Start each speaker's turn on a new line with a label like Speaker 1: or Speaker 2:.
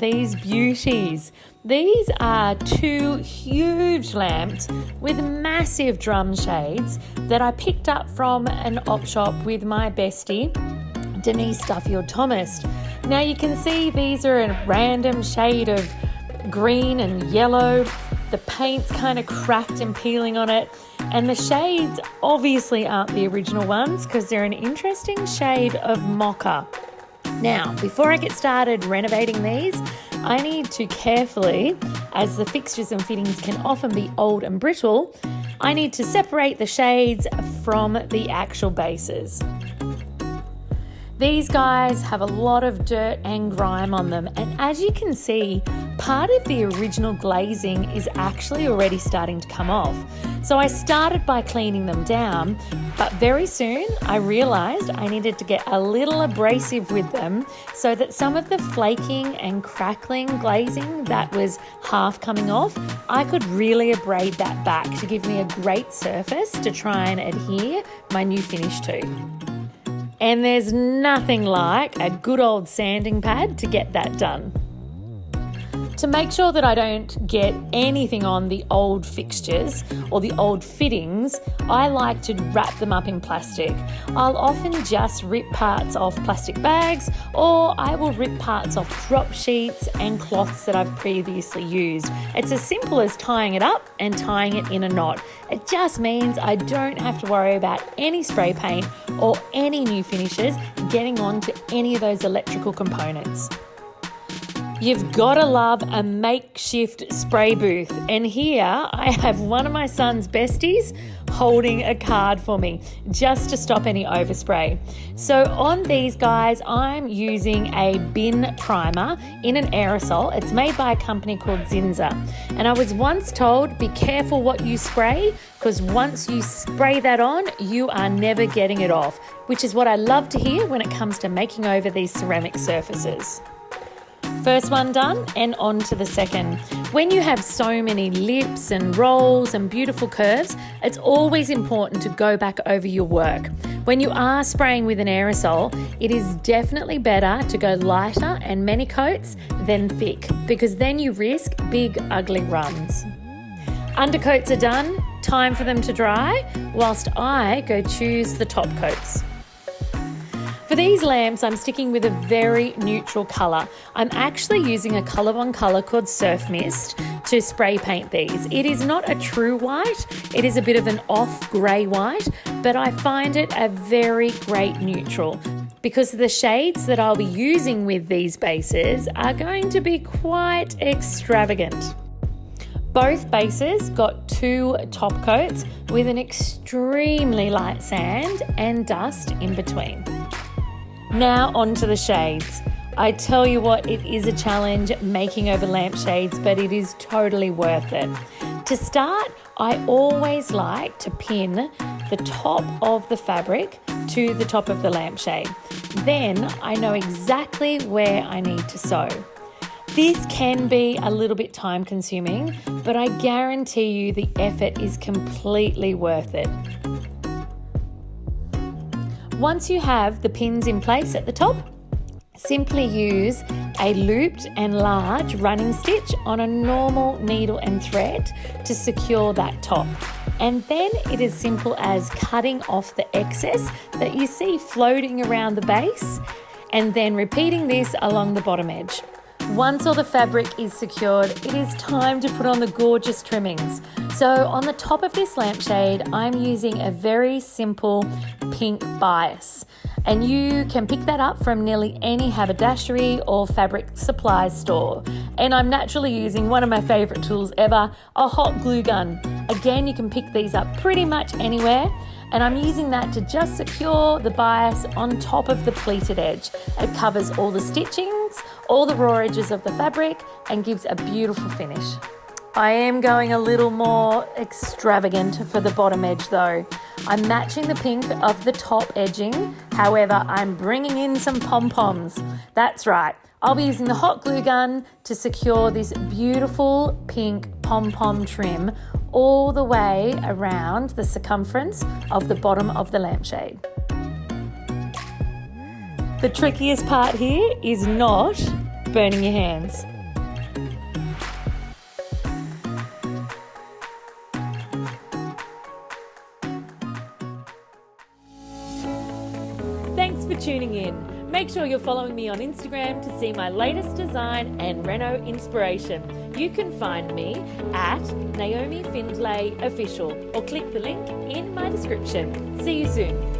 Speaker 1: these beauties. These are two huge lamps with massive drum shades that I picked up from an op shop with my bestie, Denise Duffield-Thomas. Now you can see these are a random shade of green and yellow. The paint's kind of cracked and peeling on it. And the shades obviously aren't the original ones because they're an interesting shade of mocha. Now, before I get started renovating these, I need to carefully, as the fixtures and fittings can often be old and brittle, I need to separate the shades from the actual bases. These guys have a lot of dirt and grime on them, and as you can see, part of the original glazing is actually already starting to come off. So I started by cleaning them down, but very soon I realised I needed to get a little abrasive with them so that some of the flaking and crackling glazing that was half coming off, I could really abrade that back to give me a great surface to try and adhere my new finish to. And there's nothing like a good old sanding pad to get that done. To make sure that I don't get anything on the old fixtures or the old fittings, I like to wrap them up in plastic. I'll often just rip parts off plastic bags, or I will rip parts off drop sheets and cloths that I've previously used. It's as simple as tying it up and tying it in a knot. It just means I don't have to worry about any spray paint or any new finishes getting onto any of those electrical components. You've got to love a makeshift spray booth, and here I have one of my son's besties holding a card for me just to stop any overspray. So on these guys, I'm using a bin primer in an aerosol. It's made by a company called Zinza, and I was once told, be careful what you spray, because once you spray that on, you are never getting it off, which is what I love to hear when it comes to making over these ceramic surfaces. First one done, and on to the second. When you have so many lips and rolls and beautiful curves, it's always important to go back over your work. When you are spraying with an aerosol, it is definitely better to go lighter and many coats than thick, because then you risk big ugly runs. Undercoats are done, time for them to dry, whilst I go choose the top coats. For these lamps, I'm sticking with a very neutral colour. I'm actually using a colour-on colour called Surf Mist to spray paint these. It is not a true white, it is a bit of an off grey white, but I find it a very great neutral because the shades that I'll be using with these bases are going to be quite extravagant. Both bases got 2 top coats with an extremely light sand and dust in between. Now onto the shades. I tell you what, it is a challenge making over lampshades, but it is totally worth it. To start, I always like to pin the top of the fabric to the top of the lampshade. Then I know exactly where I need to sew. This can be a little bit time consuming, but I guarantee you the effort is completely worth it. Once you have the pins in place at the top, simply use a looped and large running stitch on a normal needle and thread to secure that top. And then it is simple as cutting off the excess that you see floating around the base, and then repeating this along the bottom edge. Once all the fabric is secured, it is time to put on the gorgeous trimmings. So on the top of this lampshade, I'm using a very simple pink bias. And you can pick that up from nearly any haberdashery or fabric supply store. And I'm naturally using one of my favourite tools ever, a hot glue gun. Again, you can pick these up pretty much anywhere. And I'm using that to just secure the bias on top of the pleated edge. It covers all the stitchings, all the raw edges of the fabric, and gives a beautiful finish. I am going a little more extravagant for the bottom edge though. I'm matching the pink of the top edging, however, I'm bringing in some pom-poms. That's right, I'll be using the hot glue gun to secure this beautiful pink pom-pom trim all the way around the circumference of the bottom of the lampshade. The trickiest part here is not burning your hands. for tuning in. Make sure you're following me on Instagram to see my latest design and reno inspiration. You can find me at Naomi Findlay Official or click the link in my description. See you soon.